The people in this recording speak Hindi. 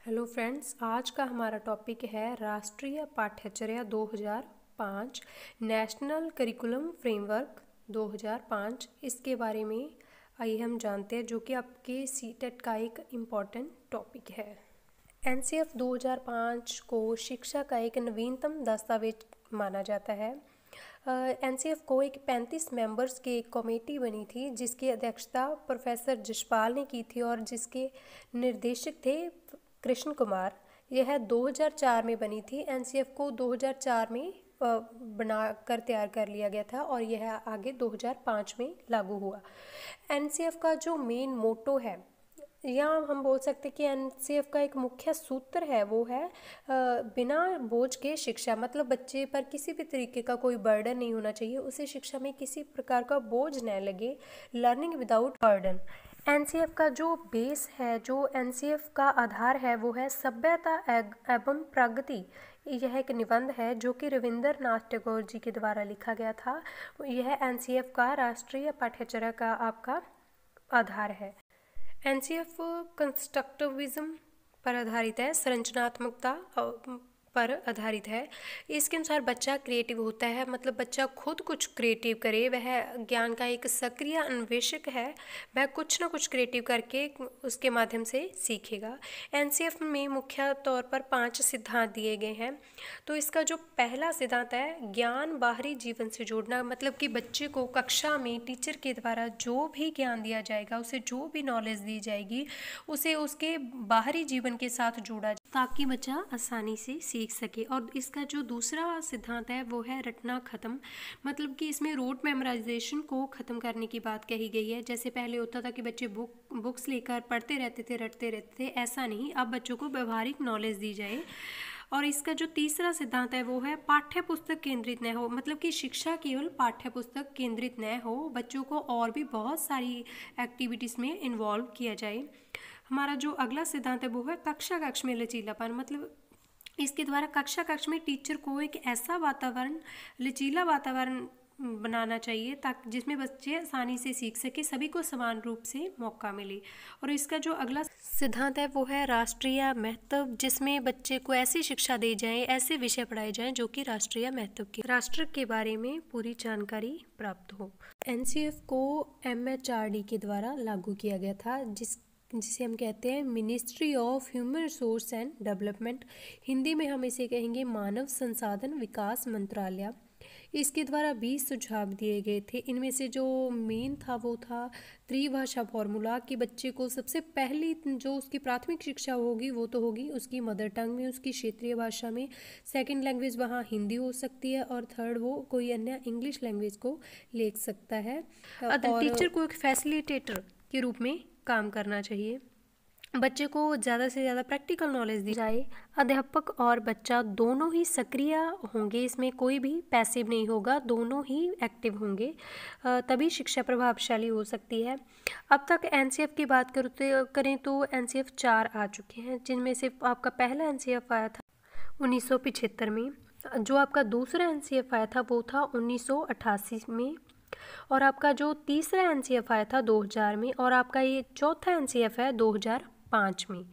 हेलो फ्रेंड्स, आज का हमारा टॉपिक है राष्ट्रीय पाठ्यचर्या 2005 नेशनल करिकुलम फ्रेमवर्क 2005। इसके बारे में आइए हम जानते हैं, जो कि आपके सीटेट का एक इम्पॉर्टेंट टॉपिक है। एनसीएफ 2005 को शिक्षा का एक नवीनतम दस्तावेज माना जाता है। एनसीएफ को एक 35 मेंबर्स की एक कमेटी बनी थी, जिसकी अध्यक्षता प्रोफेसर जसपाल ने की थी और जिसके निर्देशक थे कृष्ण कुमार। यह 2004 में बनी थी। एनसीएफ को 2004 में बनाकर तैयार कर लिया गया था और यह आगे 2005 में लागू हुआ। एनसीएफ का जो मेन मोटो है, या हम बोल सकते हैं कि एनसीएफ का एक मुख्य सूत्र है, वो है बिना बोझ के शिक्षा। मतलब बच्चे पर किसी भी तरीके का कोई बर्डन नहीं होना चाहिए, उसे शिक्षा में किसी प्रकार का बोझ न लगे। Learning without burden. एनसीएफ का जो बेस है, जो एनसीएफ का आधार है, वो है सभ्यता एवं प्रगति। यह एक निबंध है जो कि रविंद्रनाथ टैगोर जी के द्वारा लिखा गया था। यह एनसीएफ का राष्ट्रीय पाठ्यचर्या का आपका आधार है। एनसीएफ कंस्ट्रक्टिविज्म पर आधारित है, संरचनात्मकता पर आधारित है। इसके अनुसार बच्चा क्रिएटिव होता है, मतलब बच्चा खुद कुछ क्रिएटिव करे। वह ज्ञान का एक सक्रिय अन्वेषक है, वह कुछ ना कुछ क्रिएटिव करके उसके माध्यम से सीखेगा। एनसीएफ में मुख्य तौर पर 5 सिद्धांत दिए गए हैं। तो इसका जो पहला सिद्धांत है, ज्ञान बाहरी जीवन से जोड़ना। मतलब कि बच्चे को कक्षा में टीचर के द्वारा जो भी ज्ञान दिया जाएगा, उसे जो भी नॉलेज दी जाएगी, उसे उसके बाहरी जीवन के साथ जोड़ा ताकि बच्चा आसानी से सीख सके। और इसका जो दूसरा सिद्धांत है, वो है रटना खत्म। मतलब कि इसमें रोट मेमोराइजेशन को ख़त्म करने की बात कही गई है। जैसे पहले होता था कि बच्चे बुक्स लेकर पढ़ते रहते थे, रटते रहते थे, ऐसा नहीं, अब बच्चों को व्यवहारिक नॉलेज दी जाए। और इसका जो तीसरा सिद्धांत है, वो है पाठ्य पुस्तक केंद्रित न हो। मतलब कि शिक्षा केवल पाठ्य पुस्तक केंद्रित न हो, बच्चों को और भी बहुत सारी एक्टिविटीज़ में इन्वॉल्व किया जाए। हमारा जो अगला सिद्धांत है, वो है कक्षा कक्ष में लचीलापन। मतलब इसके द्वारा कक्षा कक्ष में टीचर को एक ऐसा वातावरण, लचीला वातावरण बनाना चाहिए ताकि जिसमें बच्चे आसानी से सीख सके, सभी को समान रूप से मौका मिले। और इसका जो अगला सिद्धांत है, वो है राष्ट्रीय महत्व, जिसमें बच्चे को ऐसी शिक्षा दी जाए, ऐसे विषय पढ़ाए जाएं जो कि राष्ट्रीय महत्व के, राष्ट्र के बारे में पूरी जानकारी प्राप्त हो। एनसीएफ को एमएचआरडी के द्वारा लागू किया गया था, जिसे हम कहते हैं ministry of human resource and development. Hindi में हम इसे कहेंगे मानव संसाधन विकास मंत्रालय। इसके द्वारा 20 सुझाव दिए गए थे। इनमें से जो मेन था, वो था त्रिभाषा फॉर्मूला, कि बच्चे को सबसे पहली जो उसकी प्राथमिक शिक्षा होगी, वो तो होगी उसकी मदर टंग में, उसकी क्षेत्रीय भाषा में। सेकंड लैंग्वेज वहाँ हिंदी हो सकती है, और थर्ड वो कोई अन्य इंग्लिश लैंग्वेज को ले सकता है। और टीचर को एक फैसिलिटेटर के रूप में काम करना चाहिए। बच्चे को ज़्यादा से ज़्यादा प्रैक्टिकल नॉलेज दी जाए। अध्यापक और बच्चा दोनों ही सक्रिय होंगे, इसमें कोई भी पैसिव नहीं होगा, दोनों ही एक्टिव होंगे, तभी शिक्षा प्रभावशाली हो सकती है। अब तक एनसीएफ की बात करें तो एनसीएफ 4 आ चुके हैं, जिनमें से आपका पहला एनसीएफ आया था 1975 में। जो आपका दूसरा एनसीएफ आया था, वो था 1988 में। और आपका जो तीसरा एनसीएफ आया था 2000 में। और आपका ये चौथा एनसीएफ है 2005 में।